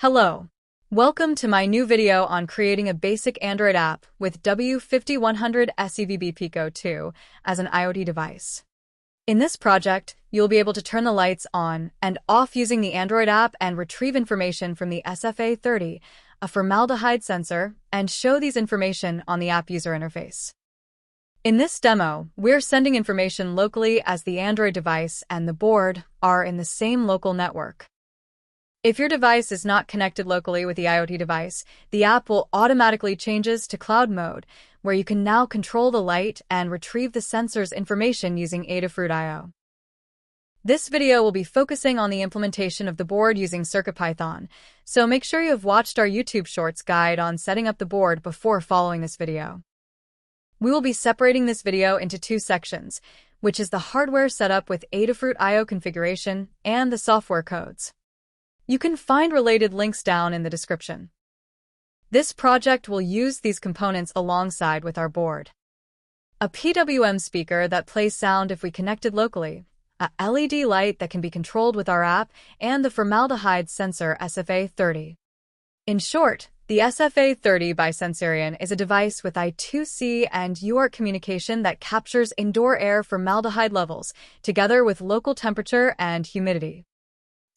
Hello. Welcome to my new video on creating a basic Android app with W5100S-EVB-Pico 2 as an IoT device. In this project, you'll be able to turn the lights on and off using the Android app and retrieve information from the SFA30, a formaldehyde sensor, and show these information on the app user interface. In this demo, we're sending information locally as the Android device and the board are in the same local network. If your device is not connected locally with the IoT device, the app will automatically changes to cloud mode, where you can now control the light and retrieve the sensor's information using Adafruit.io. This video will be focusing on the implementation of the board using CircuitPython, so make sure you have watched our YouTube Shorts guide on setting up the board before following this video. We will be separating this video into two sections, which is the hardware setup with Adafruit.io configuration and the software codes. You can find related links down in the description. This project will use these components alongside with our board. A PWM speaker that plays sound if we connected locally, a LED light that can be controlled with our app, and the formaldehyde sensor SFA30. In short, the SFA30 by Sensirion is a device with I2C and UArt communication that captures indoor air formaldehyde levels, together with local temperature and humidity.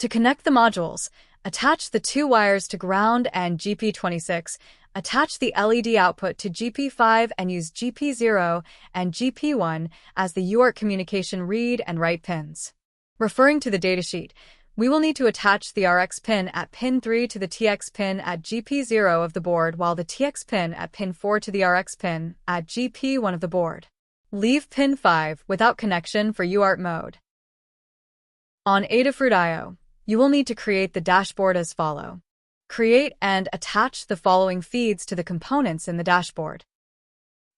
To connect the modules, attach the two wires to ground and GP26, attach the LED output to GP5 and use GP0 and GP1 as the UArt communication read and write pins. Referring to the datasheet, we will need to attach the RX pin at pin 3 to the TX pin at GP0 of the board, while the TX pin at pin 4 to the RX pin at GP1 of the board. Leave pin 5 without connection for UArt mode. On Adafruit.io, you will need to create the dashboard as follows. Create and attach the following feeds to the components in the dashboard.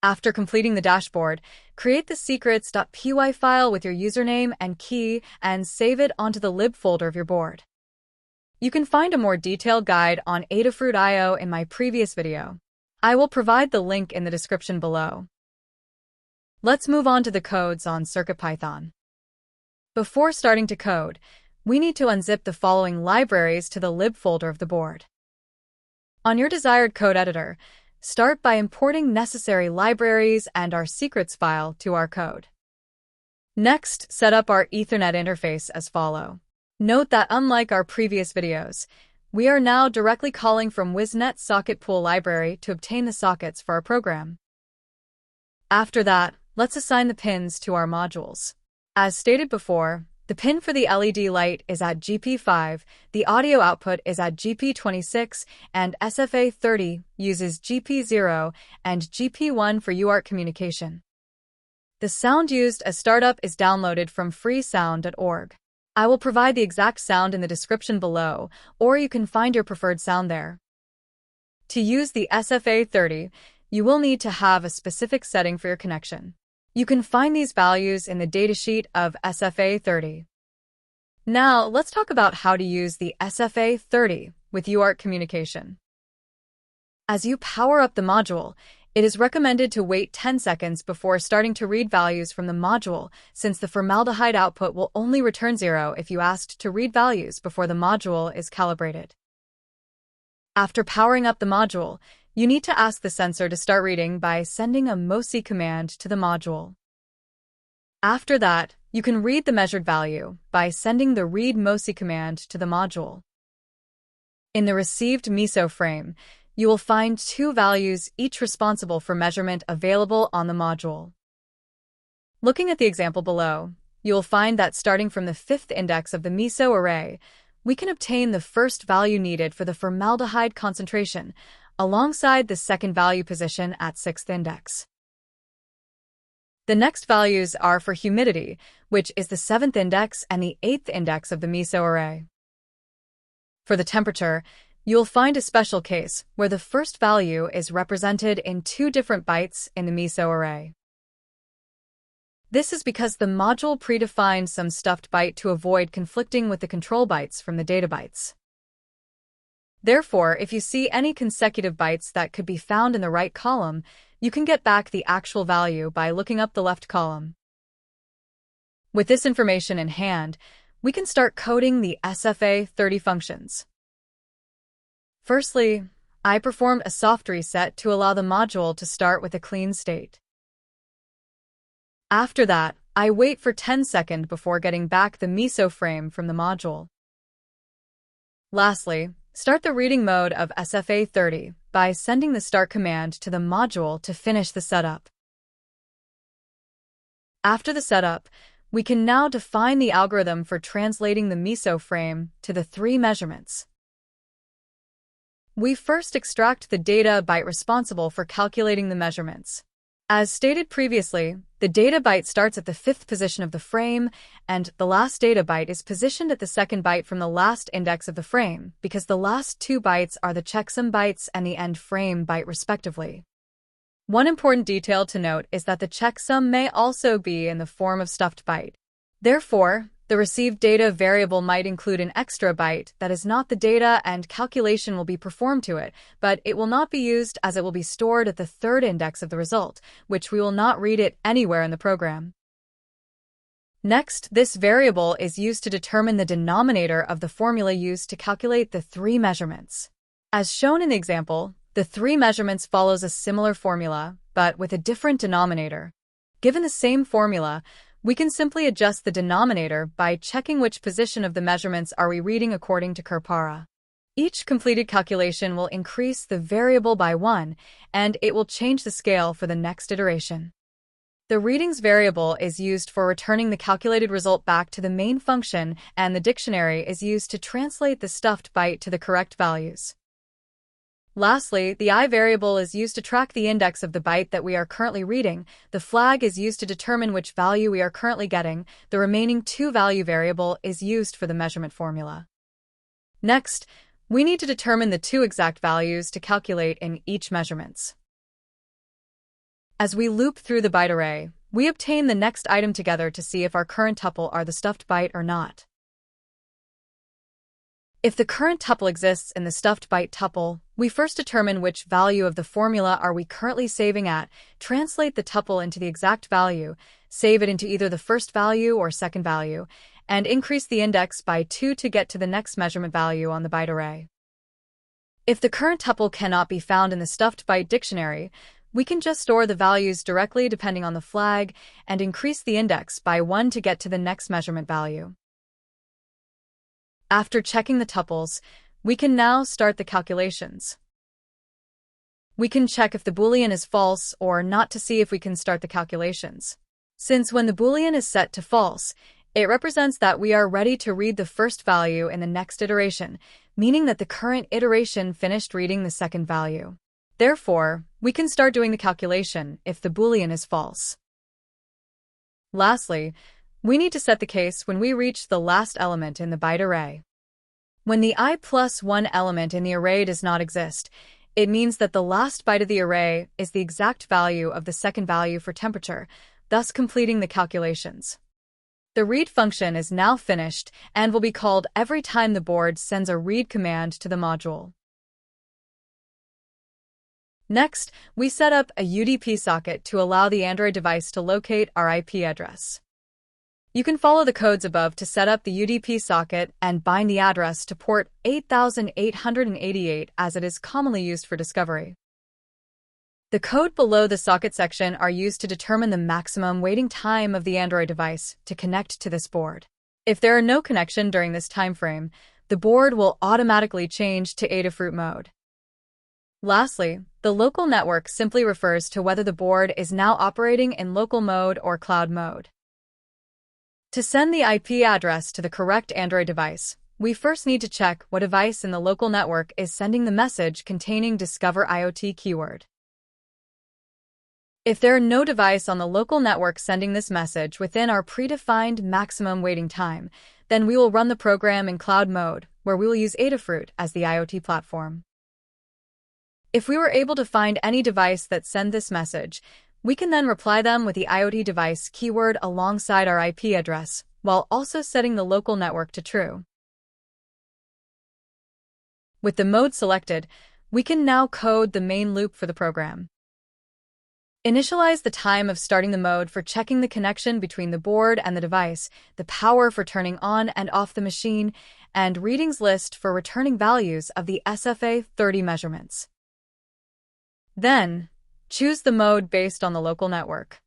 After completing the dashboard, create the secrets.py file with your username and key and save it onto the lib folder of your board. You can find a more detailed guide on Adafruit.io in my previous video. I will provide the link in the description below. Let's move on to the codes on CircuitPython. Before starting to code, we need to unzip the following libraries to the lib folder of the board. On your desired code editor, start by importing necessary libraries and our secrets file to our code. Next, set up our Ethernet interface as follows. Note that unlike our previous videos, we are now directly calling from WizNet socket pool library to obtain the sockets for our program. After that, let's assign the pins to our modules. As stated before, the pin for the LED light is at GP5, the audio output is at GP26, and SFA30 uses GP0 and GP1 for UArt communication. The sound used as startup is downloaded from freesound.org. I will provide the exact sound in the description below, or you can find your preferred sound there. To use the SFA30, you will need to have a specific setting for your connection. You can find these values in the datasheet of SFA30. Now, let's talk about how to use the SFA30 with UArt communication. As you power up the module, it is recommended to wait 10 seconds before starting to read values from the module, since the formaldehyde output will only return 0 if you asked to read values before the module is calibrated. After powering up the module, you need to ask the sensor to start reading by sending a MOSI command to the module. After that, you can read the measured value by sending the read MOSI command to the module. In the received MISO frame, you will find two values each responsible for measurement available on the module. Looking at the example below, you will find that starting from the 5th index of the MISO array, we can obtain the first value needed for the formaldehyde concentration, alongside the second value position at 6th index. The next values are for humidity, which is the 7th index and the 8th index of the MISO array. For the temperature, you'll find a special case where the first value is represented in 2 different bytes in the MISO array. This is because the module predefined some stuffed byte to avoid conflicting with the control bytes from the data bytes. Therefore, if you see any consecutive bytes that could be found in the right column, you can get back the actual value by looking up the left column. With this information in hand, we can start coding the SFA30 functions. Firstly, I performed a soft reset to allow the module to start with a clean state. After that, I wait for 10 seconds before getting back the MISO frame from the module. Lastly, start the reading mode of SFA30 by sending the start command to the module to finish the setup. After the setup, we can now define the algorithm for translating the MISO frame to the three measurements. We first extract the data byte responsible for calculating the measurements. As stated previously, the data byte starts at the 5th position of the frame, and the last data byte is positioned at the 2nd byte from the last index of the frame, because the last 2 bytes are the checksum bytes and the end frame byte respectively. One important detail to note is that the checksum may also be in the form of stuffed byte. Therefore, the received data variable might include an extra byte that is not the data and calculation will be performed to it, but it will not be used as it will be stored at the 3rd index of the result, which we will not read it anywhere in the program. Next, this variable is used to determine the denominator of the formula used to calculate the 3 measurements. As shown in the example, the 3 measurements follows a similar formula, but with a different denominator. Given the same formula, we can simply adjust the denominator by checking which position of the measurements are we reading according to Kurpara. Each completed calculation will increase the variable by 1, and it will change the scale for the next iteration. The readings variable is used for returning the calculated result back to the main function, and the dictionary is used to translate the stuffed byte to the correct values. Lastly, the I variable is used to track the index of the byte that we are currently reading, the flag is used to determine which value we are currently getting, the remaining 2 value variable is used for the measurement formula. Next, we need to determine the 2 exact values to calculate in each measurements. As we loop through the byte array, we obtain the next item together to see if our current tuple are the stuffed byte or not. If the current tuple exists in the stuffed byte tuple, we first determine which value of the formula are we currently saving at, translate the tuple into the exact value, save it into either the first value or second value, and increase the index by 2 to get to the next measurement value on the byte array. If the current tuple cannot be found in the stuffed byte dictionary, we can just store the values directly depending on the flag and increase the index by 1 to get to the next measurement value. After checking the tuples, we can now start the calculations. We can check if the Boolean is false or not to see if we can start the calculations. Since when the Boolean is set to false, it represents that we are ready to read the first value in the next iteration, meaning that the current iteration finished reading the second value. Therefore, we can start doing the calculation if the Boolean is false. Lastly, we need to set the case when we reach the last element in the byte array. When the I+1 element in the array does not exist, it means that the last byte of the array is the exact value of the second value for temperature, thus completing the calculations. The read function is now finished and will be called every time the board sends a read command to the module. Next, we set up a UDP socket to allow the Android device to locate our IP address. You can follow the codes above to set up the UDP socket and bind the address to port 8888 as it is commonly used for discovery. The code below the socket section are used to determine the maximum waiting time of the Android device to connect to this board. If there are no connection during this time frame, the board will automatically change to Adafruit mode. Lastly, the local network simply refers to whether the board is now operating in local mode or cloud mode. To send the IP address to the correct Android device, we first need to check what device in the local network is sending the message containing Discover IoT keyword. If there are no device on the local network sending this message within our predefined maximum waiting time, then we will run the program in cloud mode, where we will use Adafruit as the IoT platform. If we were able to find any device that sends this message, we can then reply them with the IoT device keyword alongside our IP address, while also setting the local network to true. With the mode selected, we can now code the main loop for the program. Initialize the time of starting the mode for checking the connection between the board and the device, the power for turning on and off the machine, and readings list for returning values of the SFA30 measurements. Then, choose the mode based on the local network.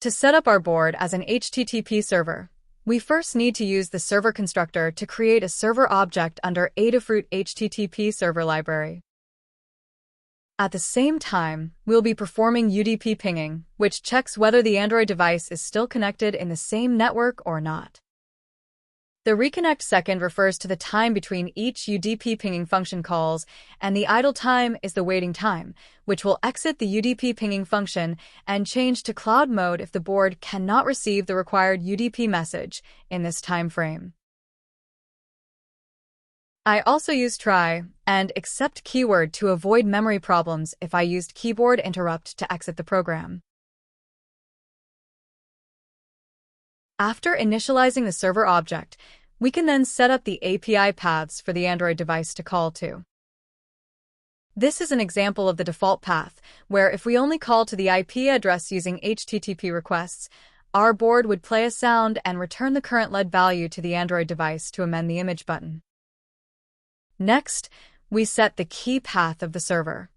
To set up our board as an HTTP server, we first need to use the server constructor to create a server object under Adafruit HTTP server library. At the same time, we'll be performing UDP pinging, which checks whether the Android device is still connected in the same network or not. The reconnect second refers to the time between each UDP pinging function calls, and the idle time is the waiting time, which will exit the UDP pinging function and change to cloud mode if the board cannot receive the required UDP message in this time frame. I also use try and except keyword to avoid memory problems if I used keyboard interrupt to exit the program. After initializing the server object, we can then set up the API paths for the Android device to call to. This is an example of the default path, where if we only call to the IP address using HTTP requests, our board would play a sound and return the current LED value to the Android device to amend the image button. Next, we set the key path of the server.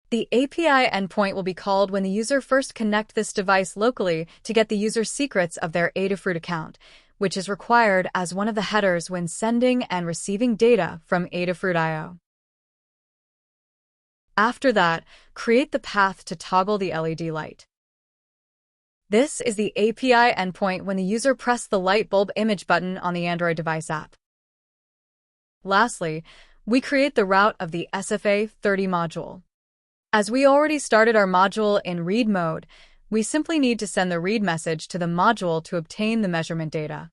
The API endpoint will be called when the user first connects this device locally to get the user's secrets of their Adafruit account, which is required as one of the headers when sending and receiving data from Adafruit I/O. After that, create the path to toggle the LED light. This is the API endpoint when the user pressed the light bulb image button on the Android device app. Lastly, we create the route of the SFA30 module. As we already started our module in read mode, we simply need to send the read message to the module to obtain the measurement data.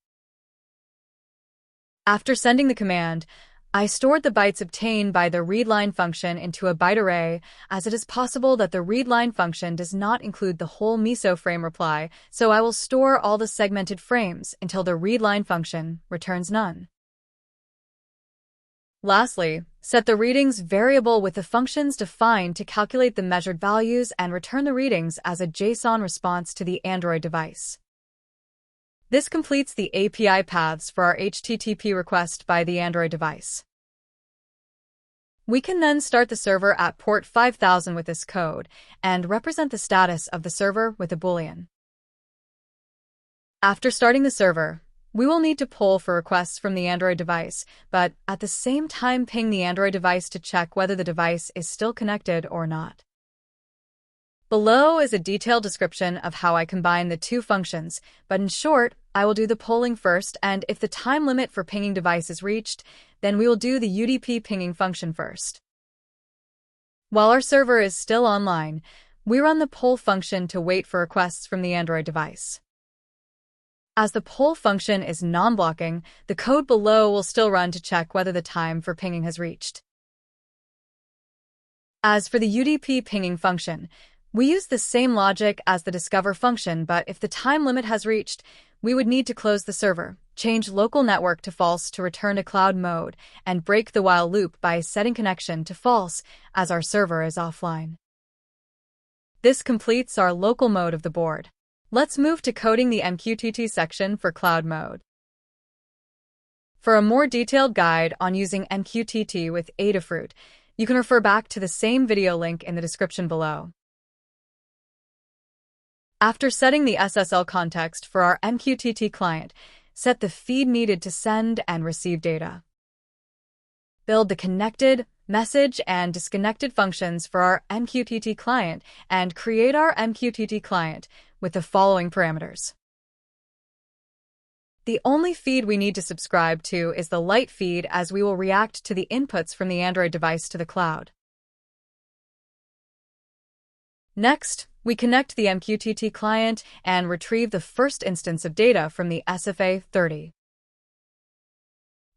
After sending the command, I stored the bytes obtained by the readLine function into a byte array, as it is possible that the readLine function does not include the whole meso frame reply, so I will store all the segmented frames until the readLine function returns none. Lastly, set the readings variable with the functions defined to calculate the measured values and return the readings as a JSON response to the Android device. This completes the API paths for our HTTP request by the Android device. We can then start the server at port 5000 with this code and represent the status of the server with a boolean. After starting the server, we will need to poll for requests from the Android device, but at the same time ping the Android device to check whether the device is still connected or not. Below is a detailed description of how I combine the two functions, but in short, I will do the polling first, and if the time limit for pinging device is reached, then we will do the UDP pinging function first. While our server is still online, we run the poll function to wait for requests from the Android device. As the poll function is non-blocking, the code below will still run to check whether the time for pinging has reached. As for the UDP pinging function, we use the same logic as the discover function, but if the time limit has reached, we would need to close the server, change local network to false to return to cloud mode, and break the while loop by setting connection to false as our server is offline. This completes our local mode of the board. Let's move to coding the MQTT section for cloud mode. For a more detailed guide on using MQTT with Adafruit, you can refer back to the same video link in the description below. After setting the SSL context for our MQTT client, set the feed needed to send and receive data. Build the connected, message, and disconnected functions for our MQTT client and create our MQTT client with the following parameters. The only feed we need to subscribe to is the light feed, as we will react to the inputs from the Android device to the cloud. Next, we connect the MQTT client and retrieve the first instance of data from the SFA30.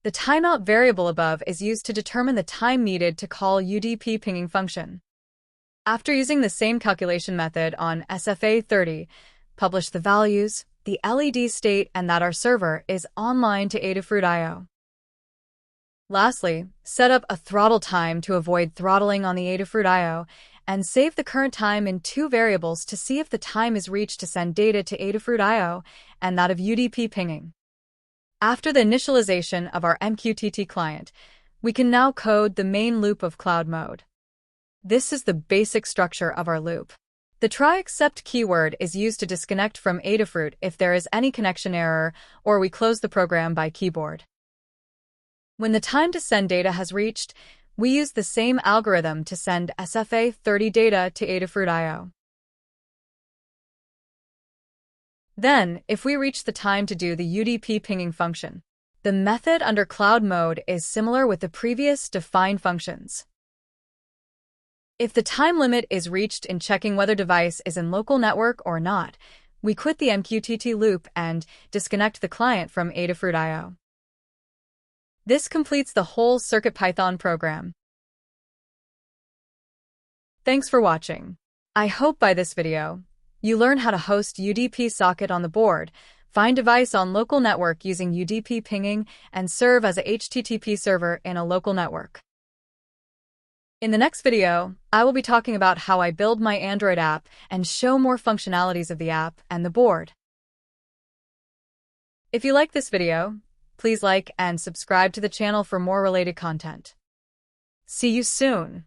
The timeout variable above is used to determine the time needed to call UDP pinging function. After using the same calculation method on SFA30, publish the values, the LED state, and that our server is online to Adafruit I/O. Lastly, set up a throttle time to avoid throttling on the Adafruit I/O, and save the current time in two variables to see if the time is reached to send data to Adafruit I/O and that of UDP pinging. After the initialization of our MQTT client, we can now code the main loop of cloud mode. This is the basic structure of our loop. The try except keyword is used to disconnect from Adafruit if there is any connection error, or we close the program by keyboard. When the time to send data has reached, we use the same algorithm to send SFA30 data to Adafruit IO. Then, if we reach the time to do the UDP pinging function, the method under cloud mode is similar with the previous defined functions. If the time limit is reached in checking whether device is in local network or not, we quit the MQTT loop and disconnect the client from Adafruit IO. This completes the whole CircuitPython program. Thanks for watching. I hope by this video, you learn how to host UDP socket on the board, find device on local network using UDP pinging, and serve as a HTTP server in a local network. In the next video, I will be talking about how I build my Android app and show more functionalities of the app and the board. If you like this video, please like and subscribe to the channel for more related content. See you soon!